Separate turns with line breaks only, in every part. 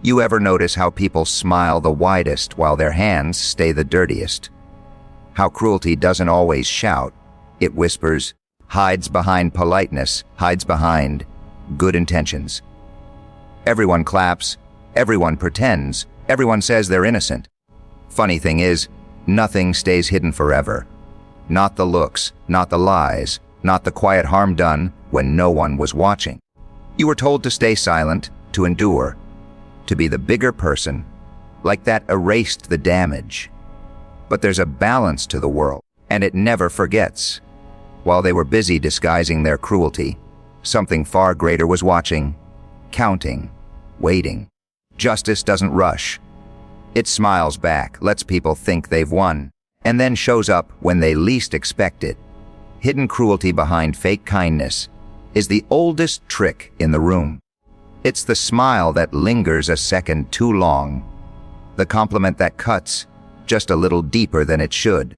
You ever notice how people smile the widest while their hands stay the dirtiest? How cruelty doesn't always shout. It whispers, hides behind politeness, hides behind good intentions. Everyone claps, everyone pretends, everyone says they're innocent. Funny thing is, nothing stays hidden forever. Not the looks, not the lies, not the quiet harm done when no one was watching. You were told to stay silent, to endure, to be the bigger person, like that erased the damage. But there's a balance to the world, and it never forgets. While they were busy disguising their cruelty, something far greater was watching, counting, waiting. Justice doesn't rush. It smiles back, lets people think they've won, and then shows up when they least expect it. Hidden cruelty behind fake kindness is the oldest trick in the room. It's the smile that lingers a second too long, the compliment that cuts just a little deeper than it should.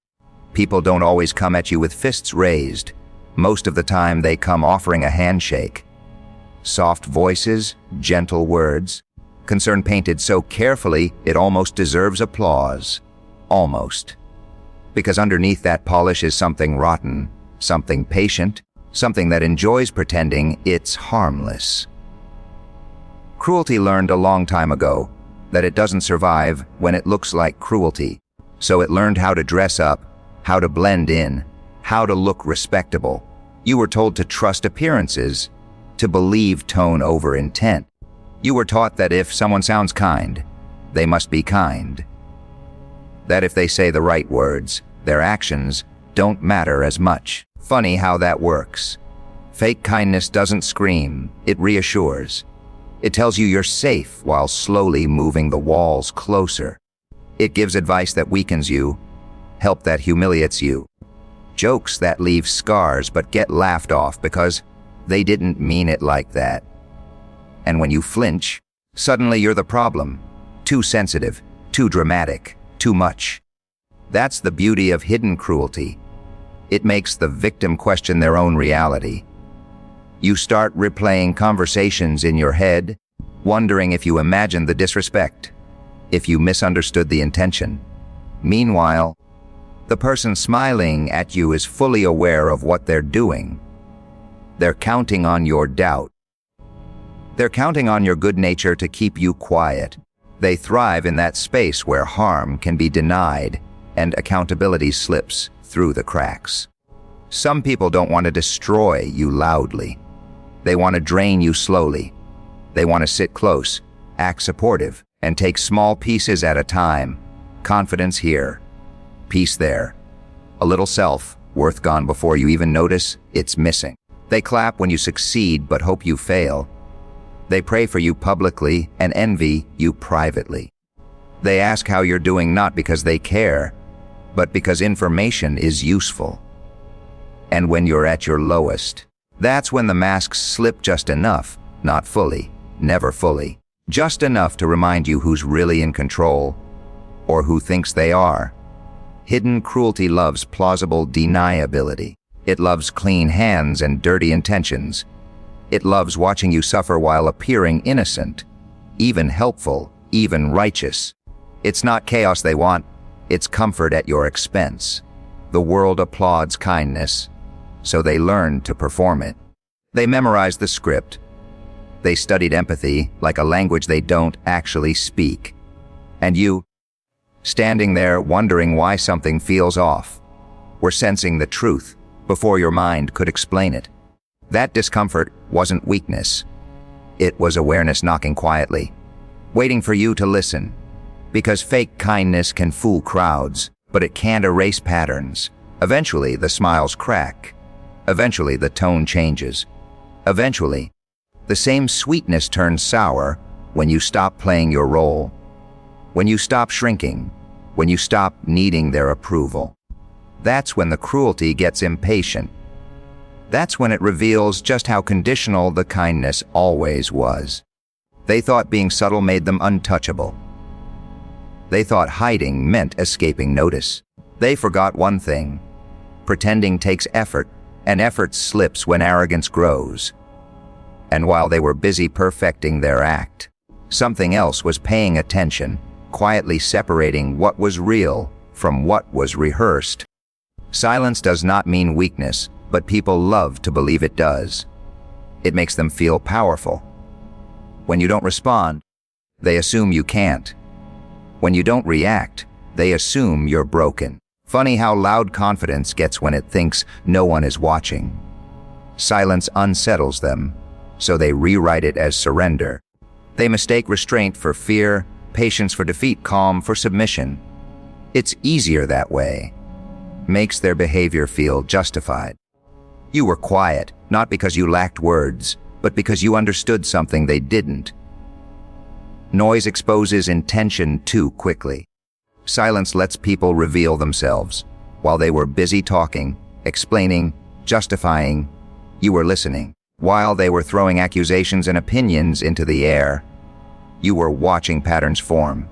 People don't always come at you with fists raised. Most of the time they come offering a handshake. Soft voices, gentle words, concern painted so carefully it almost deserves applause. Almost. Because underneath that polish is something rotten, something patient, something that enjoys pretending it's harmless. Cruelty learned a long time ago that it doesn't survive when it looks like cruelty. So it learned how to dress up, how to blend in, how to look respectable. You were told to trust appearances, to believe tone over intent. You were taught that if someone sounds kind, they must be kind. That if they say the right words, their actions don't matter as much. Funny how that works. Fake kindness doesn't scream, it reassures. It tells you you're safe while slowly moving the walls closer. It gives advice that weakens you, help that humiliates you, jokes that leave scars but get laughed off because they didn't mean it like that. And when you flinch, suddenly you're the problem. Too sensitive, too dramatic, too much. That's the beauty of hidden cruelty. It makes the victim question their own reality. You start replaying conversations in your head, wondering if you imagined the disrespect, if you misunderstood the intention. Meanwhile, the person smiling at you is fully aware of what they're doing. They're counting on your doubt. They're counting on your good nature to keep you quiet. They thrive in that space where harm can be denied and accountability slips through the cracks. Some people don't want to destroy you loudly. They want to drain you slowly. They want to sit close, act supportive, and take small pieces at a time. Confidence here, peace there. A little self-worth gone before you even notice it's missing. They clap when you succeed but hope you fail. They pray for you publicly and envy you privately. They ask how you're doing not because they care, but because information is useful. And when you're at your lowest, that's when the masks slip just enough, not fully, never fully, just enough to remind you who's really in control, or who thinks they are. Hidden cruelty loves plausible deniability. It loves clean hands and dirty intentions. It loves watching you suffer while appearing innocent, even helpful, even righteous. It's not chaos they want, it's comfort at your expense. The world applauds kindness, so they learn to perform it. They memorized the script. They studied empathy like a language they don't actually speak. And you, standing there wondering why something feels off, were sensing the truth before your mind could explain it. That discomfort wasn't weakness. It was awareness knocking quietly, waiting for you to listen. Because fake kindness can fool crowds, but it can't erase patterns. Eventually, the smiles crack. Eventually, the tone changes. Eventually, the same sweetness turns sour when you stop playing your role, when you stop shrinking, when you stop needing their approval. That's when the cruelty gets impatient. That's when it reveals just how conditional the kindness always was. They thought being subtle made them untouchable. They thought hiding meant escaping notice. They forgot one thing. Pretending takes effort, and effort slips when arrogance grows. And while they were busy perfecting their act, Something else was paying attention, quietly separating what was real from what was rehearsed. Silence does not mean weakness, but people love to believe it does. It makes them feel powerful. When you don't respond, they assume you can't. When you don't react, they assume you're broken. Funny how loud confidence gets when it thinks no one is watching. Silence unsettles them, so they rewrite it as surrender. They mistake restraint for fear, patience for defeat, calm for submission. It's easier that way. Makes their behavior feel justified. You were quiet, not because you lacked words, but because you understood something they didn't. Noise exposes intention too quickly. Silence lets people reveal themselves. While they were busy talking, explaining, justifying, you were listening. While they were throwing accusations and opinions into the air, you were watching patterns form.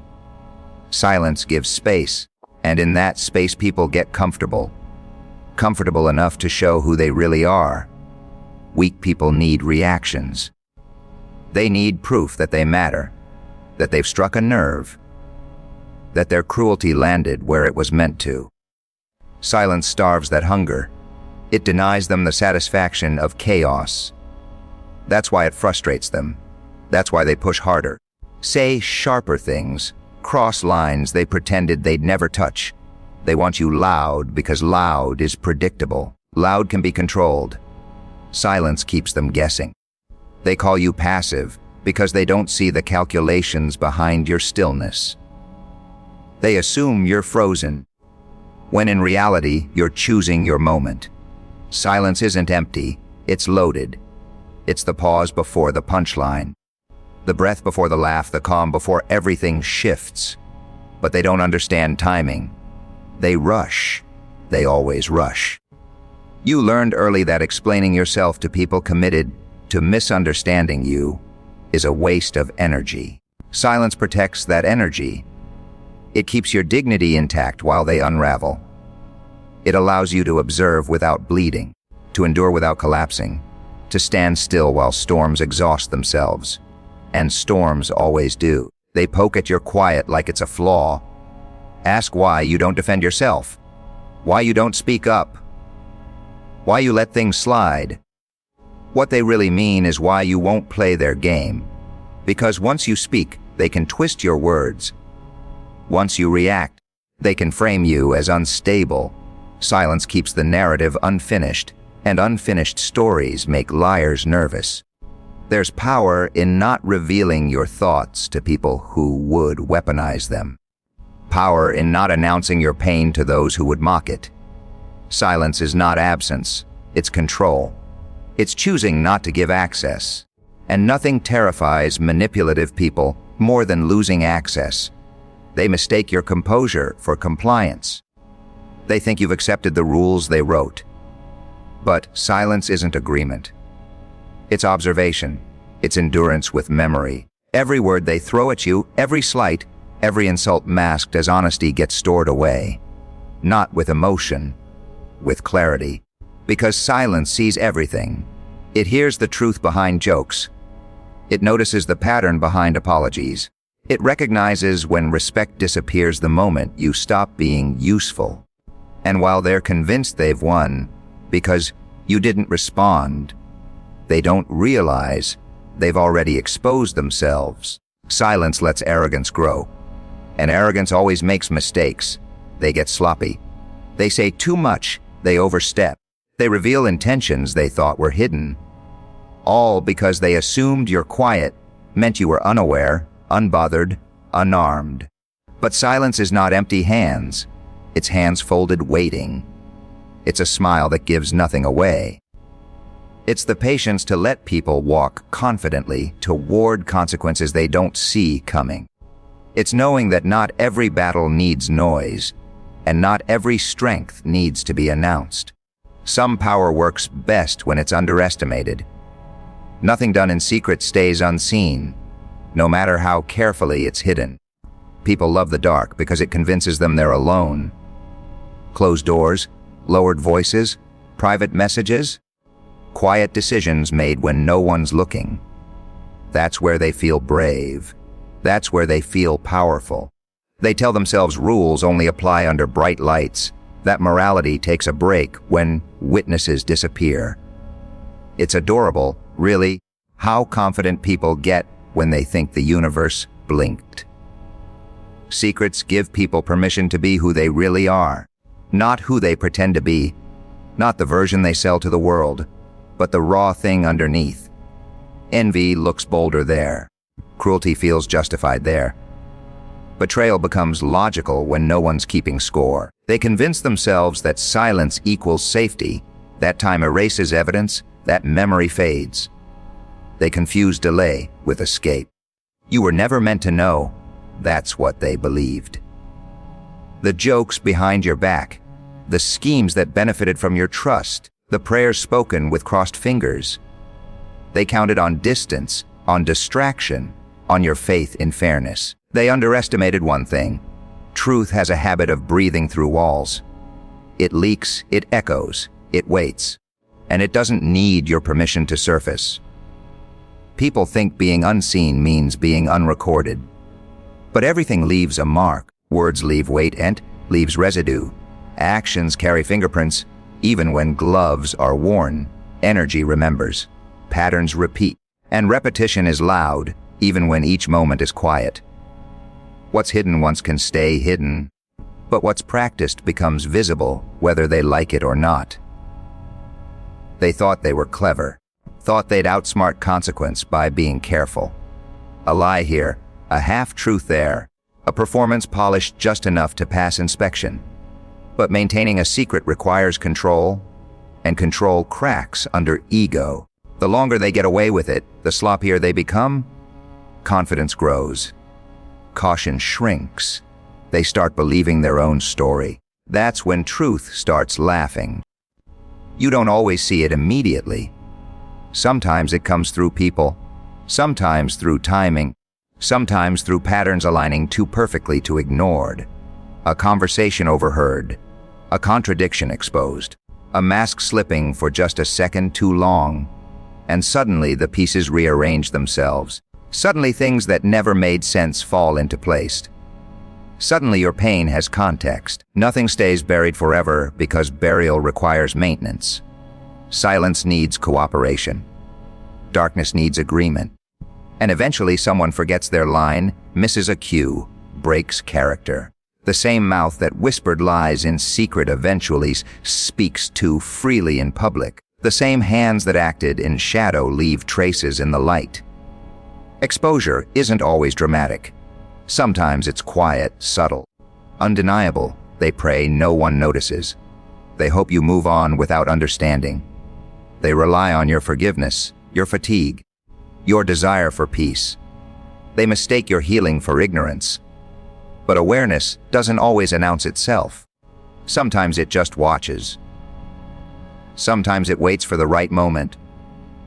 Silence gives space, and in that space people get comfortable. Comfortable enough to show who they really are. Weak people need reactions. They need proof that they matter, that they've struck a nerve, that their cruelty landed where it was meant to. Silence starves that hunger. It denies them the satisfaction of chaos. That's why it frustrates them. That's why they push harder. Say sharper things, cross lines they pretended they'd never touch. They want you loud because loud is predictable. Loud can be controlled. Silence keeps them guessing. They call you passive because they don't see the calculations behind your stillness. They assume you're frozen, when in reality, you're choosing your moment. Silence isn't empty, it's loaded. It's the pause before the punchline, the breath before the laugh, the calm before everything shifts. But they don't understand timing. They rush. They always rush. You learned early that explaining yourself to people committed to misunderstanding you is a waste of energy. Silence protects that energy. It keeps your dignity intact while they unravel. It allows you to observe without bleeding, to endure without collapsing, to stand still while storms exhaust themselves. And storms always do. They poke at your quiet like it's a flaw. Ask why you don't defend yourself, why you don't speak up, why you let things slide. What they really mean is why you won't play their game. Because once you speak, they can twist your words. Once you react, they can frame you as unstable. Silence keeps the narrative unfinished, and unfinished stories make liars nervous. There's power in not revealing your thoughts to people who would weaponize them. Power in not announcing your pain to those who would mock it. Silence is not absence, it's control. It's choosing not to give access. And nothing terrifies manipulative people more than losing access. They mistake your composure for compliance. They think you've accepted the rules they wrote. But silence isn't agreement. It's observation. It's endurance with memory. Every word they throw at you, every slight, every insult masked as honesty gets stored away. Not with emotion, with clarity. Because silence sees everything. It hears the truth behind jokes. It notices the pattern behind apologies. It recognizes when respect disappears the moment you stop being useful. And while they're convinced they've won, because you didn't respond, they don't realize they've already exposed themselves. Silence lets arrogance grow. And arrogance always makes mistakes. They get sloppy. They say too much, they overstep. They reveal intentions they thought were hidden. All because they assumed your quiet meant you were unaware, unbothered, unarmed. But silence is not empty hands. It's hands folded waiting. It's a smile that gives nothing away. It's the patience to let people walk confidently toward consequences they don't see coming. It's knowing that not every battle needs noise, and not every strength needs to be announced. Some power works best when it's underestimated. Nothing done in secret stays unseen, no matter how carefully it's hidden. People love the dark because it convinces them they're alone. Closed doors, lowered voices, private messages, quiet decisions made when no one's looking. That's where they feel brave. That's where they feel powerful. They tell themselves rules only apply under bright lights, that morality takes a break when witnesses disappear. It's adorable, really, how confident people get when they think the universe blinked. Secrets give people permission to be who they really are, not who they pretend to be, not the version they sell to the world, but the raw thing underneath. Envy looks bolder there. Cruelty feels justified there. Betrayal becomes logical when no one's keeping score. They convince themselves that silence equals safety. That time erases evidence, that memory fades. They confuse delay with escape. You were never meant to know. That's what they believed. The jokes behind your back, the schemes that benefited from your trust, the prayers spoken with crossed fingers. They counted on distance, on distraction, on your faith in fairness. They underestimated one thing. Truth has a habit of breathing through walls. It leaks, it echoes, it waits, and it doesn't need your permission to surface. People think being unseen means being unrecorded. But everything leaves a mark. Words leave weight and leaves residue. Actions carry fingerprints. Even when gloves are worn, energy remembers. Patterns repeat, and repetition is loud, even when each moment is quiet. What's hidden once can stay hidden, but what's practiced becomes visible, whether they like it or not. They thought they were clever, thought they'd outsmart consequence by being careful. A lie here, a half-truth there, a performance polished just enough to pass inspection. But maintaining a secret requires control, and control cracks under ego. The longer they get away with it, the sloppier they become. Confidence grows. Caution shrinks. They start believing their own story. That's when truth starts laughing. You don't always see it immediately. Sometimes it comes through people, sometimes through timing, sometimes through patterns aligning too perfectly to ignored. A conversation overheard, a contradiction exposed, a mask slipping for just a second too long, and suddenly the pieces rearrange themselves. Suddenly things that never made sense fall into place. Suddenly your pain has context. Nothing stays buried forever because burial requires maintenance. Silence needs cooperation. Darkness needs agreement. And eventually someone forgets their line, misses a cue, breaks character. The same mouth that whispered lies in secret eventually speaks too freely in public. The same hands that acted in shadow leave traces in the light. Exposure isn't always dramatic. Sometimes it's quiet, subtle, undeniable. They pray no one notices. They hope you move on without understanding. They rely on your forgiveness, your fatigue, your desire for peace. They mistake your healing for ignorance. But awareness doesn't always announce itself. Sometimes it just watches. Sometimes it waits for the right moment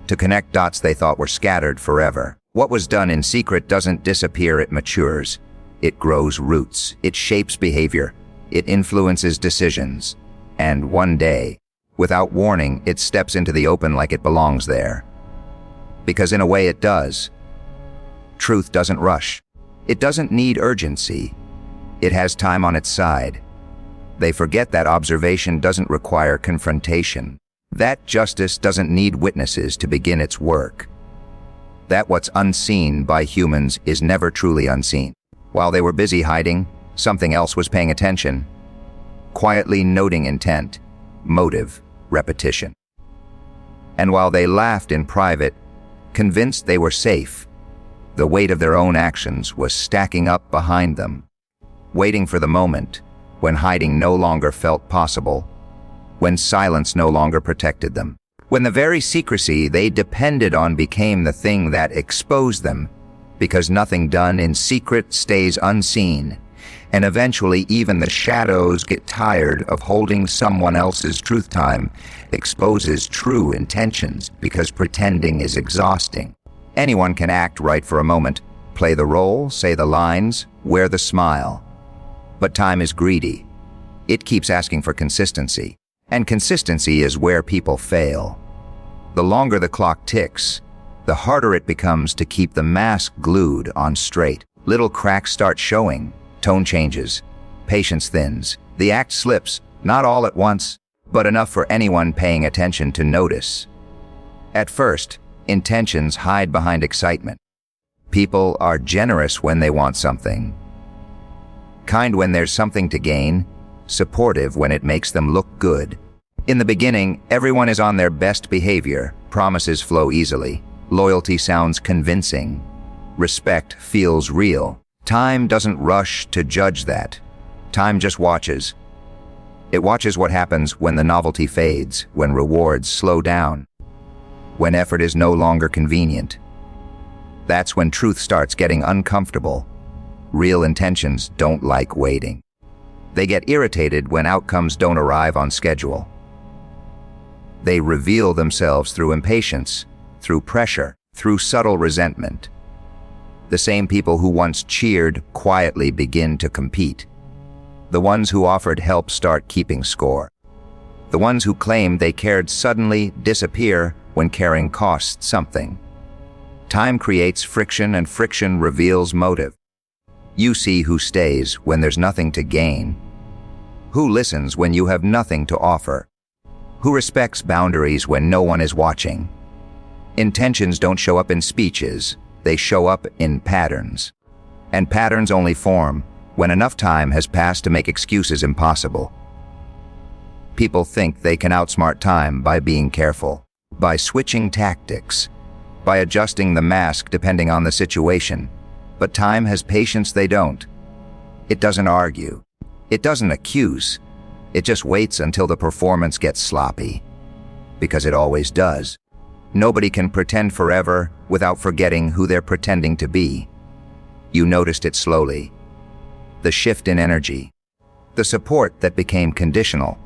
to connect dots they thought were scattered forever. What was done in secret doesn't disappear, it matures. It grows roots, it shapes behavior, it influences decisions. And one day, without warning, it steps into the open like it belongs there. Because in a way it does. Truth doesn't rush. It doesn't need urgency. It has time on its side. They forget that observation doesn't require confrontation. That justice doesn't need witnesses to begin its work. That what's unseen by humans is never truly unseen. While they were busy hiding, something else was paying attention, quietly noting intent, motive, repetition. And while they laughed in private, convinced they were safe, the weight of their own actions was stacking up behind them, waiting for the moment when hiding no longer felt possible, when silence no longer protected them, when the very secrecy they depended on became the thing that exposed them, because nothing done in secret stays unseen, and eventually even the shadows get tired of holding someone else's truth time, exposes true intentions because pretending is exhausting. Anyone can act right for a moment, play the role, say the lines, wear the smile. But time is greedy. It keeps asking for consistency. And consistency is where people fail. The longer the clock ticks, the harder it becomes to keep the mask glued on straight. Little cracks start showing, tone changes, patience thins, the act slips, not all at once, but enough for anyone paying attention to notice. At first, intentions hide behind excitement. People are generous when they want something, kind when there's something to gain, supportive when it makes them look good. In the beginning, everyone is on their best behavior, promises flow easily, loyalty sounds convincing, respect feels real. Time doesn't rush to judge that. Time just watches. It watches what happens when the novelty fades, when rewards slow down, when effort is no longer convenient. That's when truth starts getting uncomfortable. Real intentions don't like waiting. They get irritated when outcomes don't arrive on schedule. They reveal themselves through impatience, through pressure, through subtle resentment. The same people who once cheered quietly begin to compete. The ones who offered help start keeping score. The ones who claimed they cared suddenly disappear when caring costs something. Time creates friction, and friction reveals motive. You see who stays when there's nothing to gain, who listens when you have nothing to offer, who respects boundaries when no one is watching. Intentions don't show up in speeches, they show up in patterns. And patterns only form when enough time has passed to make excuses impossible. People think they can outsmart time by being careful, by switching tactics, by adjusting the mask depending on the situation. But time has patience they don't. It doesn't argue. It doesn't accuse. It just waits until the performance gets sloppy. Because it always does. Nobody can pretend forever without forgetting who they're pretending to be. You noticed it slowly. The shift in energy. The support that became conditional.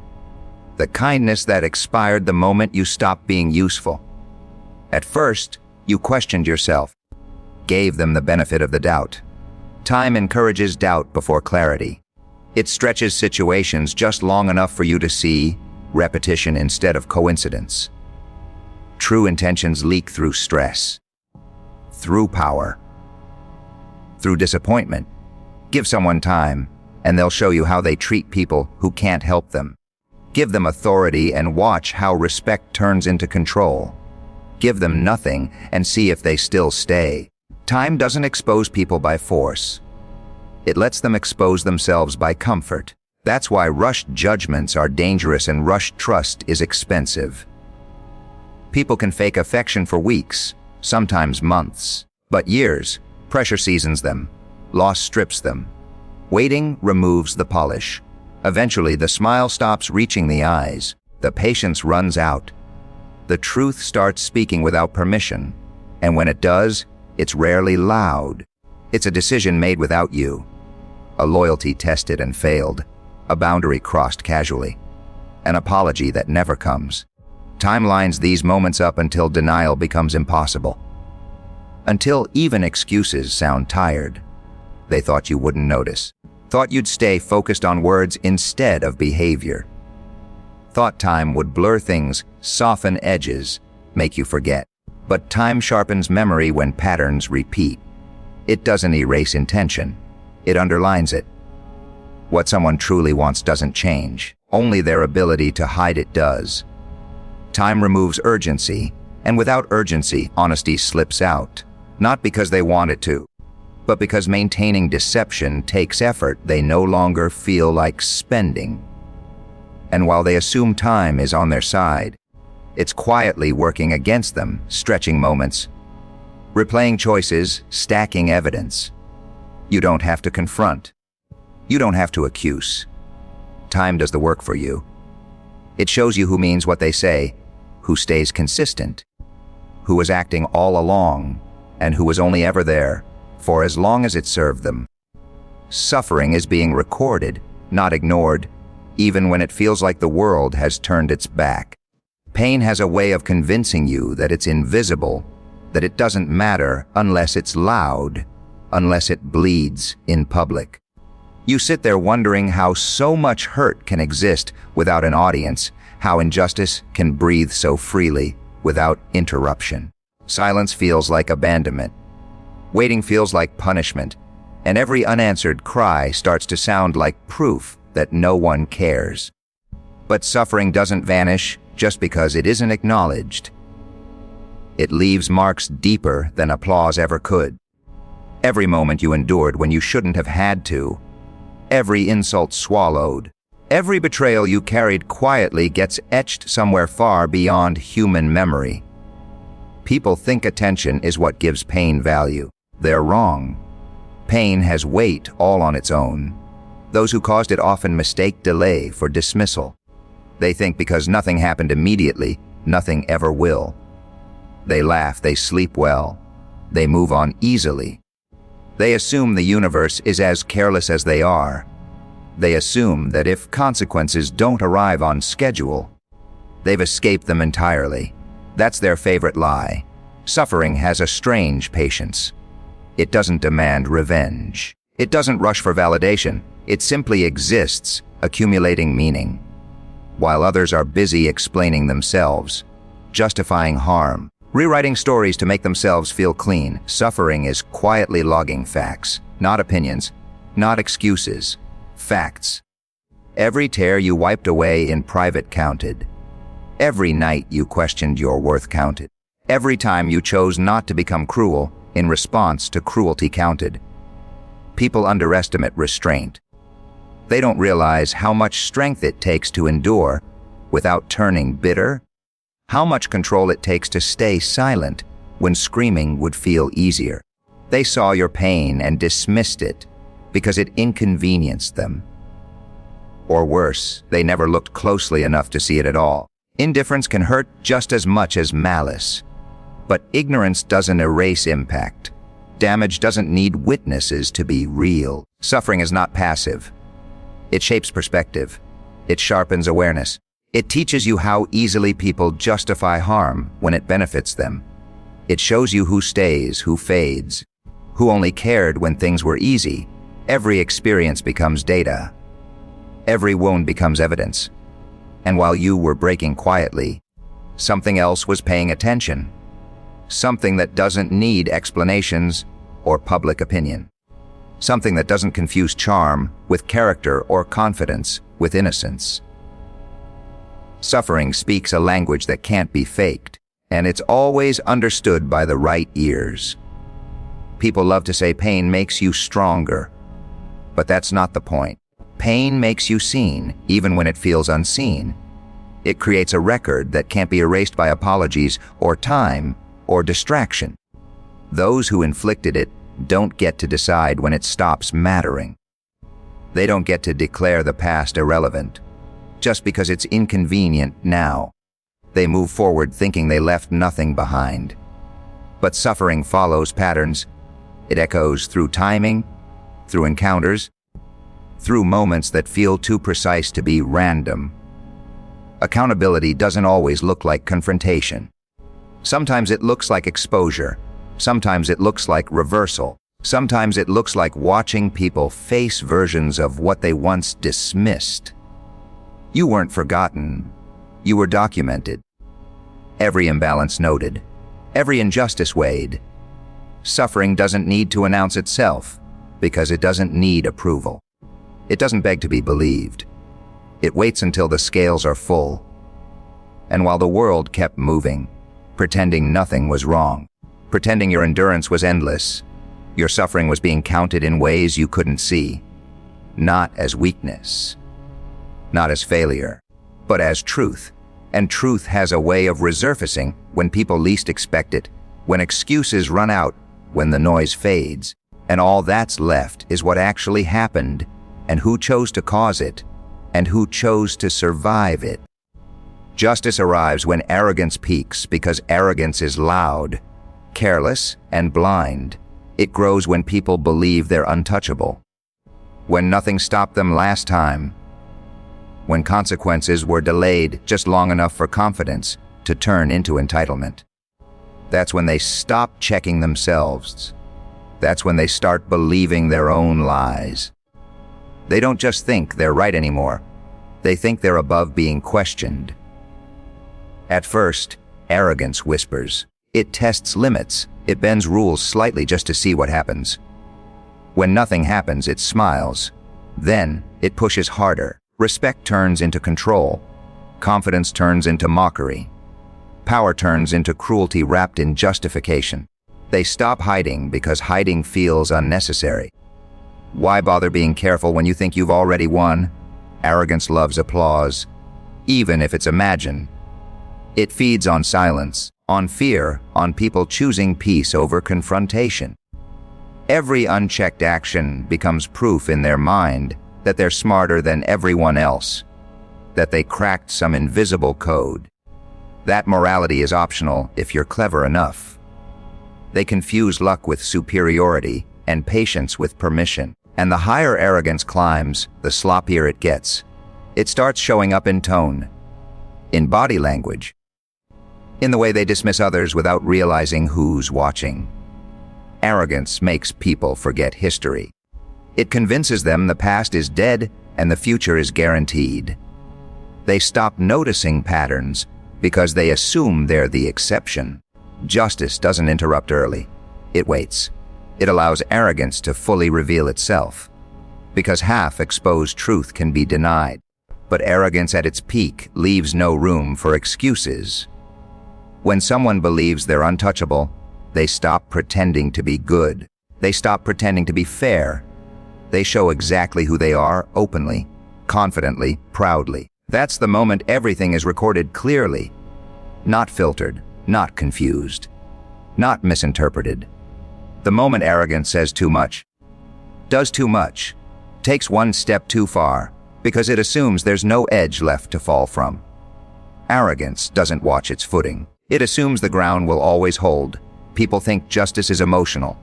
The kindness that expired the moment you stopped being useful. At first, you questioned yourself, gave them the benefit of the doubt. Time encourages doubt before clarity. It stretches situations just long enough for you to see repetition instead of coincidence. True intentions leak through stress, through power, through disappointment. Give someone time, and they'll show you how they treat people who can't help them. Give them authority and watch how respect turns into control. Give them nothing and see if they still stay. Time doesn't expose people by force. It lets them expose themselves by comfort. That's why rushed judgments are dangerous and rushed trust is expensive. People can fake affection for weeks, sometimes months, but years. Pressure seasons them. Loss strips them. Waiting removes the polish. Eventually, the smile stops reaching the eyes. The patience runs out. The truth starts speaking without permission. And when it does, it's rarely loud. It's a decision made without you. A loyalty tested and failed. A boundary crossed casually. An apology that never comes. Time lines these moments up until denial becomes impossible. Until even excuses sound tired. They thought you wouldn't notice. Thought you'd stay focused on words instead of behavior. Thought time would blur things, soften edges, make you forget. But time sharpens memory when patterns repeat. It doesn't erase intention. It underlines it. What someone truly wants doesn't change. Only their ability to hide it does. Time removes urgency, and without urgency, honesty slips out. Not because they want it to, but because maintaining deception takes effort they no longer feel like spending. And while they assume time is on their side, it's quietly working against them, stretching moments, replaying choices, stacking evidence. You don't have to confront. You don't have to accuse. Time does the work for you. It shows you who means what they say, who stays consistent, who was acting all along, and who was only ever there for as long as it served them. Suffering is being recorded, not ignored, even when it feels like the world has turned its back. Pain has a way of convincing you that it's invisible, that it doesn't matter unless it's loud, unless it bleeds in public. You sit there wondering how so much hurt can exist without an audience, how injustice can breathe so freely without interruption. Silence feels like abandonment. Waiting feels like punishment, and every unanswered cry starts to sound like proof that no one cares. But suffering doesn't vanish just because it isn't acknowledged. It leaves marks deeper than applause ever could. Every moment you endured when you shouldn't have had to, every insult swallowed, every betrayal you carried quietly gets etched somewhere far beyond human memory. People think attention is what gives pain value. They're wrong. Pain has weight all on its own. Those who caused it often mistake delay for dismissal. They think because nothing happened immediately, nothing ever will. They laugh, they sleep well, they move on easily. They assume the universe is as careless as they are. They assume that if consequences don't arrive on schedule, they've escaped them entirely. That's their favorite lie. Suffering has a strange patience. It doesn't demand revenge. It doesn't rush for validation. It simply exists, accumulating meaning. While others are busy explaining themselves, justifying harm, rewriting stories to make themselves feel clean, suffering is quietly logging facts, not opinions, not excuses, facts. Every tear you wiped away in private counted. Every night you questioned your worth counted. Every time you chose not to become cruel in response to cruelty counted. People underestimate restraint. They don't realize how much strength it takes to endure without turning bitter, how much control it takes to stay silent when screaming would feel easier. They saw your pain and dismissed it because it inconvenienced them. Or worse, they never looked closely enough to see it at all. Indifference can hurt just as much as malice. But ignorance doesn't erase impact. Damage doesn't need witnesses to be real. Suffering is not passive. It shapes perspective. It sharpens awareness. It teaches you how easily people justify harm when it benefits them. It shows you who stays, who fades, who only cared when things were easy. Every experience becomes data. Every wound becomes evidence. And while you were breaking quietly, something else was paying attention. Something that doesn't need explanations or public opinion. Something that doesn't confuse charm with character or confidence with innocence. Suffering speaks a language that can't be faked, and it's always understood by the right ears. People love to say pain makes you stronger, but that's not the point. Pain makes you seen, even when it feels unseen. It creates a record that can't be erased by apologies or time or distraction. Those who inflicted it don't get to decide when it stops mattering. They don't get to declare the past irrelevant just because it's inconvenient now. They move forward thinking they left nothing behind. But suffering follows patterns. It echoes through timing, through encounters, through moments that feel too precise to be random. Accountability doesn't always look like confrontation. Sometimes it looks like exposure. Sometimes it looks like reversal. Sometimes it looks like watching people face versions of what they once dismissed. You weren't forgotten. You were documented. Every imbalance noted. Every injustice weighed. Suffering doesn't need to announce itself because it doesn't need approval. It doesn't beg to be believed. It waits until the scales are full. And while the world kept moving, pretending nothing was wrong, pretending your endurance was endless, your suffering was being counted in ways you couldn't see. Not as weakness, not as failure, but as truth. And truth has a way of resurfacing when people least expect it, when excuses run out, when the noise fades, and all that's left is what actually happened, and who chose to cause it, and who chose to survive it. Justice arrives when arrogance peaks because arrogance is loud, careless, and blind. It grows when people believe they're untouchable. When nothing stopped them last time. When consequences were delayed just long enough for confidence to turn into entitlement. That's when they stop checking themselves. That's when they start believing their own lies. They don't just think they're right anymore. They think they're above being questioned. At first, arrogance whispers. It tests limits. It bends rules slightly just to see what happens. When nothing happens, it smiles. Then, it pushes harder. Respect turns into control. Confidence turns into mockery. Power turns into cruelty wrapped in justification. They stop hiding because hiding feels unnecessary. Why bother being careful when you think you've already won? Arrogance loves applause, even if it's imagined. It feeds on silence, on fear, on people choosing peace over confrontation. Every unchecked action becomes proof in their mind that they're smarter than everyone else, that they cracked some invisible code. That morality is optional if you're clever enough. They confuse luck with superiority and patience with permission. And the higher arrogance climbs, the sloppier it gets. It starts showing up in tone, in body language, in the way they dismiss others without realizing who's watching. Arrogance makes people forget history. It convinces them the past is dead and the future is guaranteed. They stop noticing patterns because they assume they're the exception. Justice doesn't interrupt early. It waits. It allows arrogance to fully reveal itself. Because half-exposed truth can be denied. But arrogance at its peak leaves no room for excuses. When someone believes they're untouchable, they stop pretending to be good. They stop pretending to be fair. They show exactly who they are, openly, confidently, proudly. That's the moment everything is recorded clearly. Not filtered, not confused, not misinterpreted. The moment arrogance says too much, does too much, takes one step too far, because it assumes there's no edge left to fall from. Arrogance doesn't watch its footing. It assumes the ground will always hold. People think justice is emotional,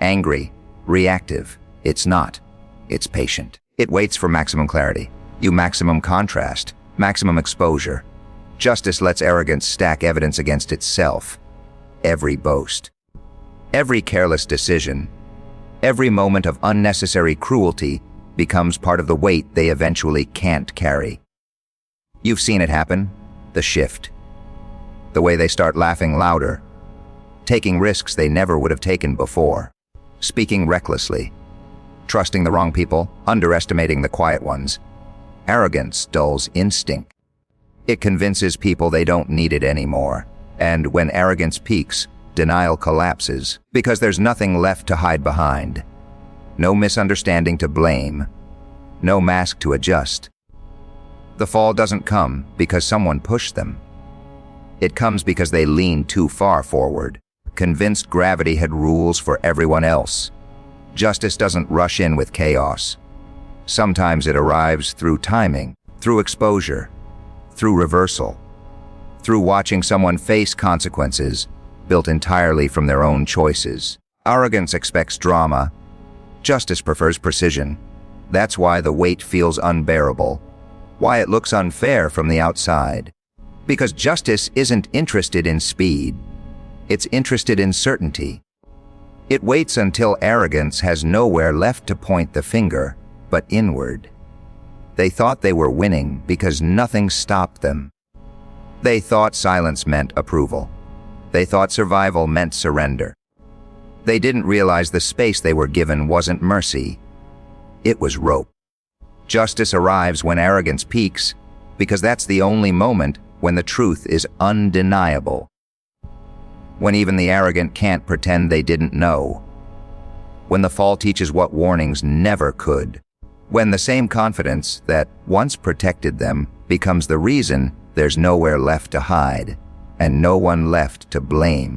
angry, reactive. It's not. It's patient. It waits for maximum clarity, maximum contrast, maximum exposure. Justice lets arrogance stack evidence against itself. Every boast, every careless decision, every moment of unnecessary cruelty becomes part of the weight they eventually can't carry. You've seen it happen, the shift. The way they start laughing louder, taking risks they never would have taken before, speaking recklessly, trusting the wrong people, underestimating the quiet ones. Arrogance dulls instinct. It convinces people they don't need it anymore. And when arrogance peaks, denial collapses, because there's nothing left to hide behind. No misunderstanding to blame. No mask to adjust. The fall doesn't come because someone pushed them. It comes because they leaned too far forward, convinced gravity had rules for everyone else. Justice doesn't rush in with chaos. Sometimes it arrives through timing, through exposure, through reversal, through watching someone face consequences built entirely from their own choices. Arrogance expects drama. Justice prefers precision. That's why the weight feels unbearable, why it looks unfair from the outside. Because justice isn't interested in speed. It's interested in certainty. It waits until arrogance has nowhere left to point the finger, but inward. They thought they were winning because nothing stopped them. They thought silence meant approval. They thought survival meant surrender. They didn't realize the space they were given wasn't mercy. It was rope. Justice arrives when arrogance peaks, because that's the only moment when the truth is undeniable. When even the arrogant can't pretend they didn't know. When the fall teaches what warnings never could. When the same confidence that once protected them becomes the reason there's nowhere left to hide and no one left to blame.